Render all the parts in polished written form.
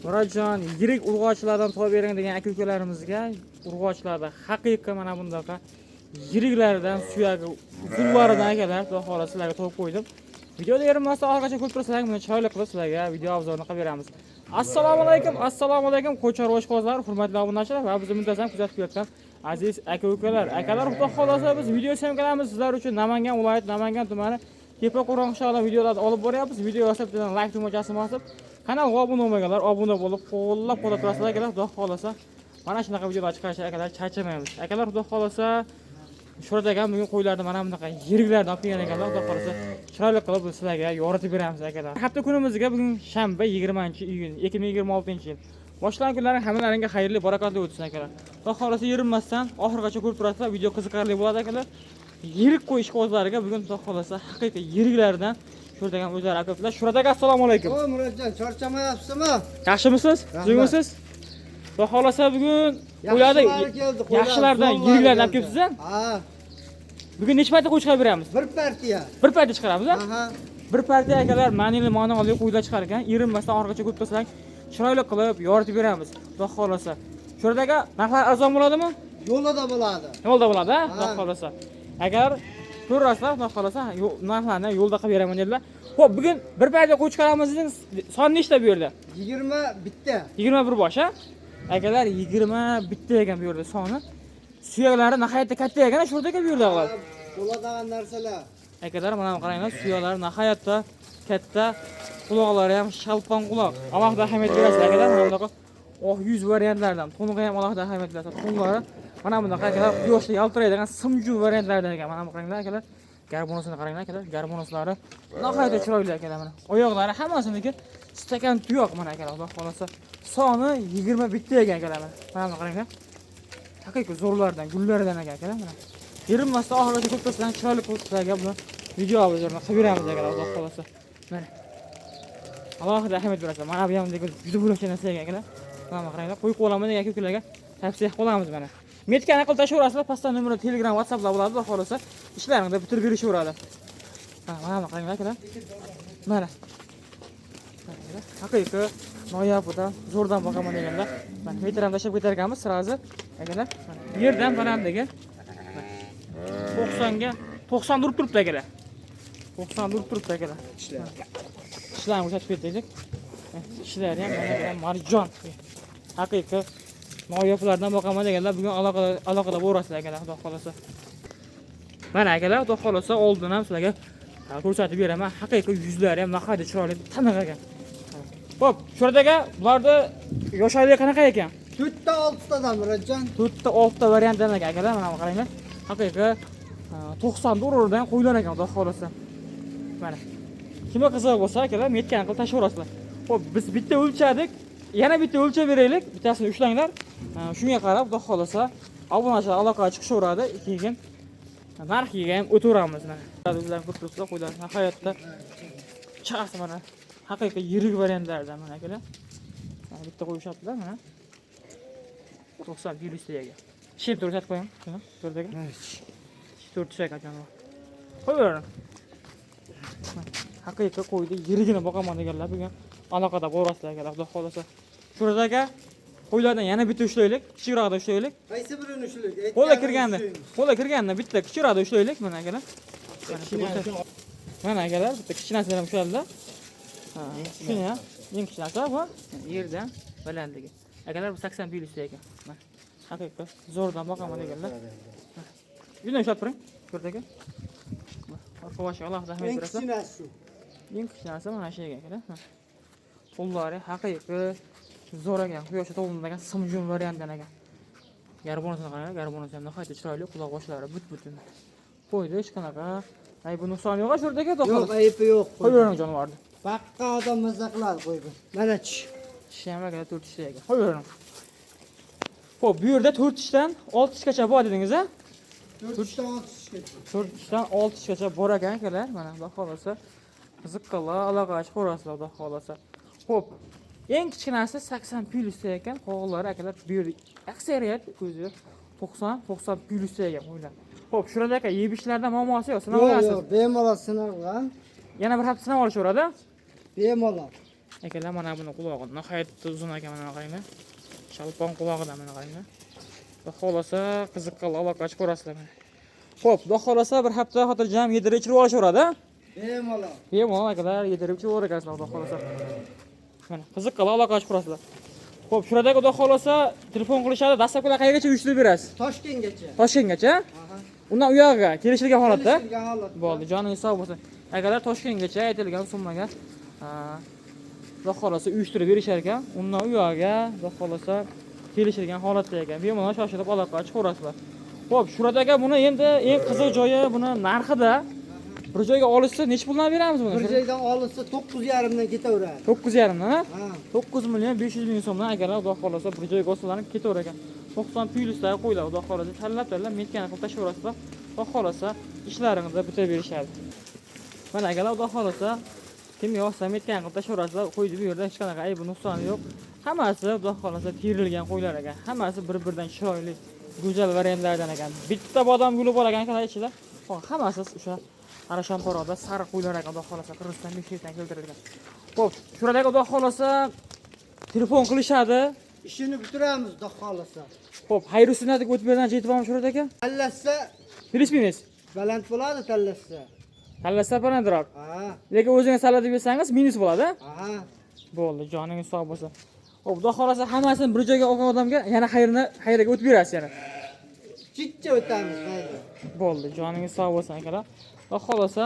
Murodjon, yirik urg'ochilardan to'g'ri bering degan aka-ukalarimizga urg'ochilarda haqiqiy mana bundaqa yiriklardan suyagi uzunlaridan akalar, xudo xolasa sizlarga to'g'ri qo'ydim. Videoda erinmasdan orqacha ko'rib tursangiz, buni chiroyli qilib sizlarga video obzorini qilib beramiz. Assalomu alaykum, qo'char oshqozlar, hurmatli obunachilar va bizni muntazam kuzatib kelayotgan aziz aka-ukalar. Akalar, xudo xolasa biz video syomkalarimiz sizlar uchun Namangan viloyati, Namangan tumani Tepa-Qo'ron qishlog'ida videolarni olib boryapmiz. Video yoslab like tugmachasini bosib, kanalga obuna bo'lmaganlar obuna bo'lib, qo'llab-quvvatlab turasizlar akalar, xudo xolasa. Mana shunaqa videolar chiqarish akalar charchamaymiz. Akalar, xudo xolasa Sho'radaga bugun qo'ylarni mana bunaqa yiriklardan olib kelgan ekanlar, xudo xolasa chiroyli qilib sizlarga yoritib beramiz akalar. Hafta kunimizga bugun shanba 20-iyun 2026-yil. Boshlangan kunlaring hammalaringga xayrli, barakatli o'tsin akalar. Xudo xolasa yerinmasdan oxirigacha ko'rib turasizlar, video qiziqarli bo'ladi akalar. Yirik qo'yish qozlariga bugun xudo xolasa haqiqiy yiriklardan Sho'radaga o'zlari akalar. Sho'radaga assalomu alaykum. O Murodjon, charchamayapsizmi? Yaxshimisiz? Sizmisiz? Xudo xolasa bugun qo'ylarda yaxshilardan yiriklardan olib kelibsiz-a? Ha. Bugun necha partiya qo'y chiqarib beramiz? Bir partiya. Bir partiya chiqaramiz-a? Aha. Bir partiya akalar ma'nili ma'noli qo'ylar chiqargan, erinmasdan orqacha ko'p tursak, chiroyli qilib yoritib beramiz. Xudo xolasa. Sho'radaga narxlar arzon bo'ladimi? Yo'lda bo'ladi. Yo'lda bo'ladi, xudo xolasa. Agar ko'rasizlar, xudo xolasa, narxlarni yo'lda qilib beraman dedilar. Xo'p, bugun bir partiya qo'y chiqaramiz dedingiz. Son nechta bu yerda? 20 bitta. 21 bosh, ha? Akalar 20 bitta ekan bu yerda soni. Suyaklari nihoyatda katta ekan, Sho'radaga bu yerda qoladi. Bo'ladigan narsalar. Akalar, mana qaranglar, suyaklari nihoyatda katta, quloqlari ham shalpon quloq. Alohida ahamiyat berasiz akalar, mana bunaqa oq yuz variantlardan. To'niga ham alohida ahamiyat berasiz. To'nlari mana bunaqa akalar, quyoshda yaltiraydigan simju variantlardan ekan. Mana qaranglar akalar. Garbonosini qaranglar akalar, garbonoslari nihoyatda chiroyli akalar mana. Oyoqlari hammasiniki stakan tuyoq mana akalar, xudo xolasa. Soni 20 bitta ekan akalar. Mana qaranglar. Haqiqiy zo'rlardan, gullardan ekan akalar mana. Yerinmasdan oxirigacha ko'p tursan, chiroyli qilib buni video obzorni qilib beramiz akalar, xudo xolasa. Mana. Alohida ahamiyat berasiz. Mana bu ham juda bo'lakcha narsa ekan akalar. Mana qaranglar, qo'yib qolaman degan aka-ukalarga tavsiya qilamiz mana. Metkani qilib tashlayverasizlar, pastdan nomeri Telegram, WhatsApplar bo'ladi, xudo xolasa ishlaringizda bitirib berishaveradi. Mana qaranglar akalar. Mana. Haqiqiy noyob zo'rdan boqaman deganda, mana metrdan tashlab ketar ekanmiz sirazi akalar. Yerdan balandligi 90 urib turibdi akalar. 90 urib turibdi akalar. Ishlarni ko'rsatib berdik. Ishlari ham mana marjon. Haqiqiy noyoblardan boqaman deganlar bugun aloqada bo'lasizlar akalar, xudo xolasa. Mana akalar, xudo xolasa oldin ham sizlarga ko'rsatib beraman. Haqiqiy yuzlari ham nihoyatda chiroyli, tiniq ekan. Xo'p, Sho'radaga bularda yoshlarga qanaqa ekan? 4 ta 6 tadan Murodjon. 4 ta 6 ta variantdan ekan akalar, mana qaranglar. Haqiqiy 90 dollardan qo'ylar ekan, xudo xolasa. Mana. Kimga qiziq bo'lsa akalar, metkani qilib tashlayverasizlar. Xo'p, biz bitta o'lchadik. Yana bitta o'lchab beraylik. Bittasini ushlanglar. Shunga qarab, xudo xolasa, obunachilar aloqaga chiqishaveradi. Keyin narxiga ham o'tiramiz mana. Bizlar ko'p turibsizlar, qo'ylar nihoyatda chaqasi mana. Haqiqiy yirik variantlardan mana akalar. Mana bitta qo'yishyaptilar mana. 90 yillistaga. Shep ko'rsatib qo'ying. Shuni Sho'radaga. 4 shaka janob. Qo'yavering. Haqiqiy qo'ydi yirigini boqaman deganlar bugun aloqada bo'lasizlar akalar, xudo xolasa. Sho'radaga qo'ylardan yana bitta ushlaylik, kichikroqda ushlaylik. Qaysi birini ushlaylik? Qo'lga kirganda bitta kichikroqda ushlaylik mana akalar. Mana akalar, bitta kichkinasi ham ushladida. Ha, shuni ham eng kichkinasi bu yerdan balandligi. Akalar bu 80 yilista ekan. Mana haqiqiy zo'rdan boqaman deganlar. Shuni ushlab turing, Sho'radaga. Orqa boshi alohida ahamiyat berasiz. Eng kichkinasi mana shu ekan akalar. Qo'llari haqiqiy zo'r ekan. Quyoshda to'g'rilgan simjun variantdan ekan. Garbonosini qarang, garbonosi ham nihoyatda chiroyli, quloq boshlari but-butun. Qo'ydi hech qanaqa aybi nuqson yo'q, Sho'radaga to'g'ri. Yo'q, aybi yo'q. Qo'yvering jonivorni. Baqqa odam mazza qiladi qo'ydi. Mana tish. Tishi ham akalar 4 tishda ekan. Qo'yvering. Xo'p, bu yerda 4 tishdan 6 tishgacha bor dedingiz-a? 4 tishdan 6 tishgacha. 4 tishdan 6 tishgacha bor ekan akalar. Mana xudo xolasa qiziqqanlar aloqaga chiqaverasizlar, xudo xolasa. Xo'p, eng kichkinasi 80 plyusda ekan, qo'g'illari akalar bu yerda aksariyat ko'zi 90 plyusda ekan qo'ylar. Xo'p, Sho'rada aka yeb-ichlarda muammosi yo'q, sinab olasiz. Yo'q, bemalol sinalgan. Yana bir hafta sinab olishaveradi. Bemalol. Akalar mana buni qulog'i nihoyatda uzun ekan, mana qaranglar. Shalpon qulog'idan mana qaranglar. Xudo xolasa qiziqqa aloqa ochib ko'rasizlar. Xo'p, xudo xolasa bir hafta xotirjam yedirib ichirib olishaveradi. Bemalol. Bemalol akalar yedirib ichirib o'ragarsizlar xudo xolasa. Mana qiziqqa aloqa ochib ko'rasizlar. Xo'p, shurada xudo xolasa telefon qilishadi. Dastlabki qayergacha uyushtirib berasiz? Toshkentgacha. Toshkentgacha? Aha. Undan u yoqqa kelishilgan holatda? Kelishilgan holatda. Bo'ldi, joningiz sog' bo'lsin. Akalar Toshkentgacha aytilgan summaga xudo xolasa uyushtirib berishar ekan. Undan u yoqqa xudo xolasa kelishilgan holatda ekan. Bemalol shoshilib aloqa ochib ko'rasizlar. Xo'p, shuradaga buni endi eng qiziq joyi buni narxida. Bir joyga olishsa necha puldan beramiz buni? Bir joydan olishsa 9,5 dan ketaveradi. 9,5 dan, ha? Ha. 9 million 500 ming so'mdan akalar xudo xolasa bir joyga olsalarni ketaverar ekan. 90 plyuslar qo'ylar xudo xolasa tanlab metkani qilib tashlaverasizlar. Xudo xolasa ishlaringizni bitirib berishadi. Mana akalar xudo xolasa kim yo'qsa metkani qilib tashlaverasizlar. Qo'ydi bu yerda hech qanaqa aybi nuqsoni yo'q. Hammasi xudo xolasa terilgan qo'ylar ekan. Hammasi bir-biridan chiroyli, go'zal variantlardan ekan. Bitta bodom guli bor ekan akalar ichida. Hammasi o'sha Arashan poroda sariq qo'ylar ekan, xudo xolasa Qirg'iziston Mishiydan keltirilgan. Xo'p, shurada xudo xolasa telefon qilishadi. Ishini bitiramiz xudo xolasa. Xo'p, xayr sunnatiga o'tib berdan yetib olamiz shurada aka. Tanlasa Bilishmaymiz. baland bo'ladi tanlasa. Tanlasa balandroq. Ha. Lekin o'zingiz tanlab bersangiz minus bo'ladi. Aha. Bo'ldi, joningiz sog' bo'lsin. Xo'p, xudo xolasa hammasini bir joyga olgan odamga yana xayriga o'tib berasiz yana. Chitcha o'tamiz mayli. Bo'ldi, joningiz sog' bo'lsin akalar. Xudo xolasa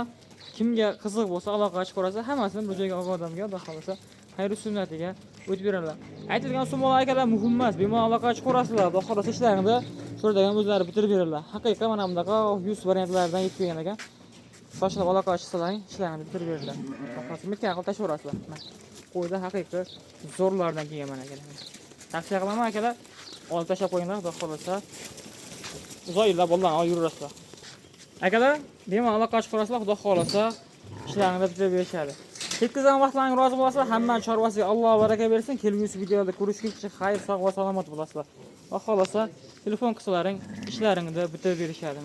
kimga qiziq bo'lsa aloqa ochib ko'rasa, hammasini bir joyga olgan odamga xudo xolasa xayr sunnatiga o'tib beradilar. Aytilgan summalar akalar muhim emas, bemalol aloqa ochib ko'rasizlar. Xudo xolasa ishlaringni shuradagan o'zlari bitirib beradilar. Haqiqatan mana bunaqa 100 variantlardan yetib kelgan ekan. Shoshilib aloqa ochsalaring, ishlaringni bitirib beradilar. Xudo xolasa metkani qilib tashaverasizlar. Mana qo'yda haqiqiy zo'rlardan kelgan mana akalar. Tavsiya qilaman akalar, olib tashlab qo'yinglar, xudo xolasa uzoq yillar bo'lgan olib yurasizlar. Akalar, bemalol aloqa ochib ko'rasizlar, xudo xolasa ishlaringni bitirib berishadi. Ketkazgan vaqtlaringiz rozi bo'lasizlar, hammaning chorvasiga Alloh baraka bersin. Kelgusi videolarda ko'rishguncha xayr, sog' va salomat bo'lasizlar. Xudo xolasa telefon qilsalaring, ishlaringni bitirib berishadi.